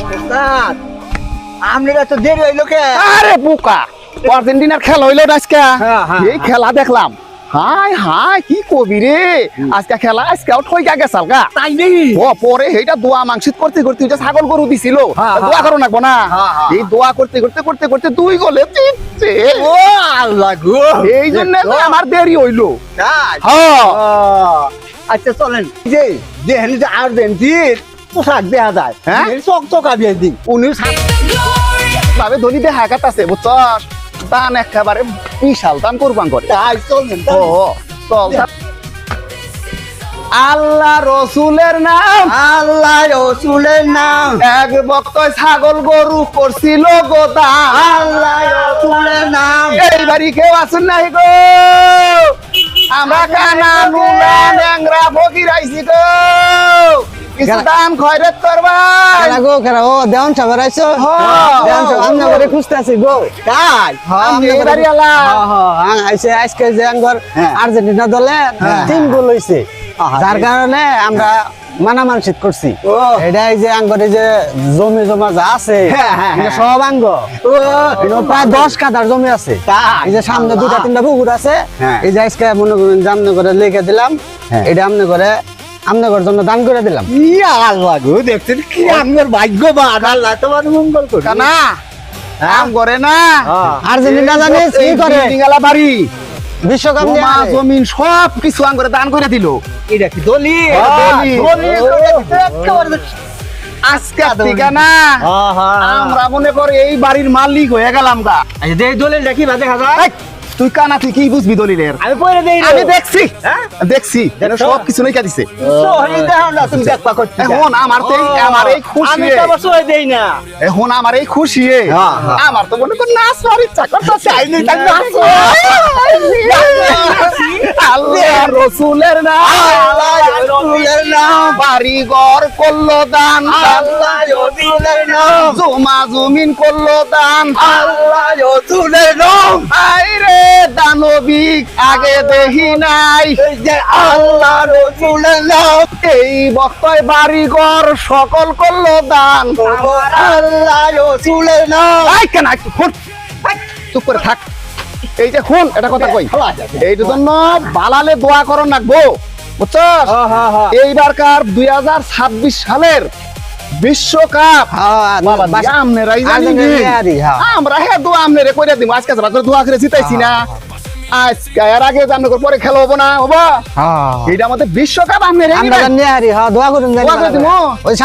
ওস্তাদ আমরা তো দেরি হইলো কে? আরে বোকা, আর্জেন্টিনার খেলা হইলো না আজকে। হ্যাঁ, হ্যাঁ, এই খেলা দেখলাম, হাই হাই কি কবি রে, আজকে খেলা আজকে আউট হয়ে গেছাল গা। তাই নেই? ও পরে এইটা দোয়া মাংসিত করতে করতে ওই যে ছাগল গরু দিছিল, হ্যাঁ, হ্যাঁ। দোয়া করো নাকবো না। হ্যাঁ, হ্যাঁ। এই দোয়া করতে করতে করতে করতে 2 গোলে জিতছে। ও আল্লাহ গো, এই জন্য তো আমার দেরি হইলো। তাই? হ্যাঁ আচ্ছা চলেন, যে দেখেন যে আর্জেন্টিন পোশাক দেখা যায়, হ্যাঁ? চকচকা দিয়ে দিন উনি ভাবে ধনী দেখা কাটাছে বুঝছস, দান একেবারে বিশাল দান কোরবান করে। তাই চলেন ও চল আল্লাহ রসুলের নাম, আল্লাহ রসুলের নাম, এক বক্তয় ছাগল গরু করছিল গোদাম। আল্লাহ রসুলের নাম। এই বাড়ি কেউ আসুন নাই গো, আমরা কানা নুনা ন্যাংরা ফকির আইছি গো, কিছু দান খয়রাত করবা। খেলা গো খেলা ও দেওয়ান সাহেব আইছো দেওয়ান সাহেব আমরা করে খুঁজতে আছি গো তাই? আমি এই বাড়ি আলা আইছে আজকে যে আঙ্গর হ্যাঁ। আর্জেন্টিনা দলে 3 গোল হইছে, আহা, যার কারণে আমরা মানামানসিক করছি। ও। এটাই যে আঙ্গর এই যে জমি জমা যা আছে হ্যাঁ, হ্যাঁ, এটা হ্যাঁ। সব আঙ্গ ও, এটা প্রায় 10 কাঠার জমি আছে। তাই? এই যে সামনে 2-3টা পুকুর আছে, হ্যাঁ। এই যে আজকে মনে করুন যে আমনে করে লিখে দিলাম, হ্যাঁ। এটা আমনে করে আমনে জন্য দান করে দিলাম। ইয়া আল্লাহ গো, দেখছেন কি আমার ভাগ্যবান, আল্লাহ তোমার মঙ্গল করুন। কানা আম করে না হ্যাঁ। আর্জেন্টিনা জানিস কি করে বিল্ডিংওয়ালা বাড়ি বিশ্বকাপ নিয়ে জমা আরে। জমিন সব কিছু আম করে দান করে দিল। এটা কি দলি? দলি। দলি, একেবারে আজকে থেকে না আহা। আমরা মনে করে এই বাড়ির মালিক হয়ে গেলাম গা। আচ্ছা, দেখ দলিল দেখি না দেখা যায়? এই, তুই কানা তুই কি বুঝবি দলিলের? আমি পরে দেই না। আমি দেখছি হ্যাঁ? দেখছি দেখছো? সব কিছু নাই দিছে। সহি দাও না, তুমি দেখবা করতে যাও। এখন আমার তো এই- আমার এই খুশি আমি তো আবার সহি দেই না। এখন আমার এই খুশি হ্যাঁ, হ্যাঁ। আমার তো মনে কর নাচ হওয়ার ইচ্ছা করতেছে। আল্লাহ রসুলের নাম, আল্লাহ রসুলের নাম, বাড়ি ঘর করলো দান, আল্লাহ রসুলের নাম, জমা জমিন করলো দান, আল্লাহ রসুলের নাম। আইরে দানবিক আগে দেখি নাই, এই যে আল্লাহ রসুলের নাম, এই বক্তয় বাড়ি ঘর সকল করলো দান। আমার আল্লাহ রসুলের নাম। আই কেন একটু শুন, চুপ করে থাক। এই যে শুন, এটা কথা কই, এইটার জন্য বালালে দোয়া করন রাখবো বুঝছস। এইবারকার 2026 সালের বিশ্বকাপ হ্যাঁ, বাবা বাস- আমনেরাই জানি আর্জেন্টিনারই, হ্যাঁ। আমরা হ্যাঁ দোয়া আমনেরে কইরা দিব। আজকে সারা করে দোয়া করে জিতাইছি না, আজকে এর আগে জানো পরে খেলা হবো না হবো। হ্যাঁ। এইটা আমাদের বিশ্বকাপ আমনেরে আমরা জানি আরে হ্যাঁ দোয়া করুন জানি দোয়া করে দিমু। ওই